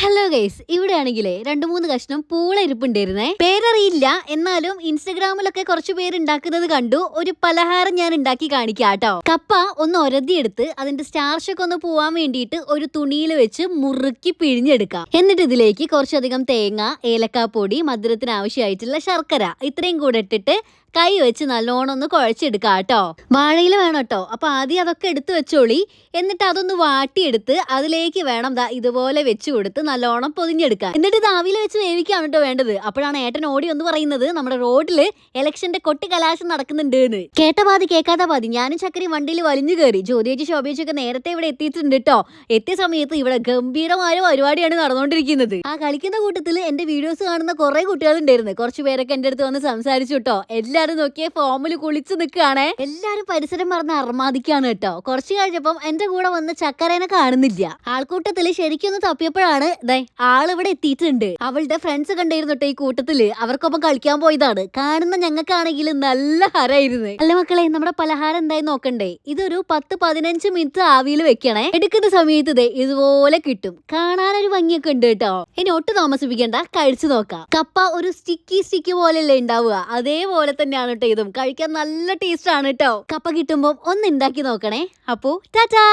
Hello guys, ഇവിടെയാണെങ്കിലേ 2-3 കഷ്ണം പൂള ഇരിപ്പുണ്ടായിരുന്നേ. പേരറിയില്ല, എന്നാലും ഇൻസ്റ്റഗ്രാമിലൊക്കെ കുറച്ചു പേര് ഉണ്ടാക്കുന്നത് കണ്ടു. ഒരു പലഹാരം ഞാൻ ഉണ്ടാക്കി കാണിക്കാട്ടോ. കപ്പ ഒന്ന് ഒരതിയെടുത്ത് അതിന്റെ സ്റ്റാർച്ചൊക്കെ ഒന്ന് പോവാൻ വേണ്ടിയിട്ട് ഒരു തുണിയിൽ വെച്ച് മുറുക്കി പിഴിഞ്ഞെടുക്കാം. എന്നിട്ട് ഇതിലേക്ക് കുറച്ചധികം തേങ്ങ, ഏലക്കാപ്പൊടി, മധുരത്തിന് ആവശ്യമായിട്ടുള്ള ശർക്കര ഇത്രയും കൂടെ ഇട്ടിട്ട് കൈ വെച്ച് നല്ലോണം ഒന്ന് കുഴച്ചെടുക്കാം കേട്ടോ. വാഴയില വേണം കേട്ടോ. അപ്പൊ ആദ്യം അതൊക്കെ എടുത്ത് വെച്ചോളി. എന്നിട്ട് അതൊന്ന് വാട്ടിയെടുത്ത് അതിലേക്ക് വേണം ഇതുപോലെ വെച്ച് കൊടുത്ത് നല്ലോണം പൊതിഞ്ഞെടുക്കാൻ. എന്നിട്ട് ഇത് ആവിയിൽ വെച്ച് വേവിക്കാണ് കേട്ടോ വേണ്ടത്. അപ്പോഴാണ് ഏട്ടൻ ഓടി ഒന്ന് പറയുന്നത് നമ്മുടെ റോഡില് ഇലക്ഷന്റെ കൊട്ടിക്കലാശം നടക്കുന്നുണ്ട് എന്ന്. കേട്ട പാതി കേൾക്കാത്ത പാതി ഞാനും ചക്കരയും വണ്ടിയിൽ വലിഞ്ഞു കയറി. ജ്യോതിയേച്ചി ശോഭേച്ചൊക്കെ നേരത്തെ ഇവിടെ എത്തിയിട്ടുണ്ട് കേട്ടോ. എത്തിയ സമയത്ത് ഇവിടെ ഗംഭീരമായ പരിപാടിയാണ് നടന്നുകൊണ്ടിരിക്കുന്നത്. ആ കളിക്കുന്ന കൂട്ടത്തിൽ എന്റെ വീഡിയോസ് കാണുന്ന കുറെ കുട്ടികളുണ്ടായിരുന്നു. കുറച്ചു പേരൊക്കെ എന്റെ അടുത്ത് വന്ന് സംസാരിച്ചു കേട്ടോ. എല്ലാരും നോക്കിയ ഫോമിൽ കുളിച്ചു നിൽക്കുകയാണേ. എല്ലാരും പരിസരം പറഞ്ഞ് അർമാദിക്കാണ് കേട്ടോ. കുറച്ചു കഴിഞ്ഞപ്പം എന്റെ കൂടെ വന്ന് ചക്കരേനെ കാണുന്നില്ല. ആൾക്കൂട്ടത്തില് ശരിക്കൊന്ന് തപ്പിയപ്പോഴാണ് ആളിവിടെ എത്തിയിട്ടുണ്ട്. അവളുടെ ഫ്രണ്ട്സ് കണ്ടായിരുന്നു കേട്ടോ ഈ കൂട്ടത്തില്. അവർക്കൊപ്പം കളിക്കാൻ പോയതാണ്. കാണുന്ന ഞങ്ങൾക്കാണെങ്കിൽ നല്ല ഹരായിരുന്നു. അല്ല മക്കളെ, നമ്മുടെ പലഹാരം എന്തായി നോക്കണ്ടേ? ഇതൊരു 10-15 മിനിറ്റ് ആവിയിൽ വെക്കണേ. എടുക്കുന്ന സമയത്ത് ഇതുപോലെ കിട്ടും. കാണാനൊരു ഭംഗിയൊക്കെ ഉണ്ട് കേട്ടോ. ഇനി ഒട്ടും താമസിപ്പിക്കണ്ട, കഴിച്ചു നോക്കാം. കപ്പ ഒരു സ്റ്റിക്കി പോലെയല്ലേ ഉണ്ടാവുക, അതേപോലെ തന്നെയാണ് കേട്ടോ ഇതും. കഴിക്കാൻ നല്ല ടേസ്റ്റ് ആണ് കേട്ടോ. കപ്പ കിട്ടുമ്പോൾ ഒന്ന് ഉണ്ടാക്കി നോക്കണേ. അപ്പോ ടാറ്റാ.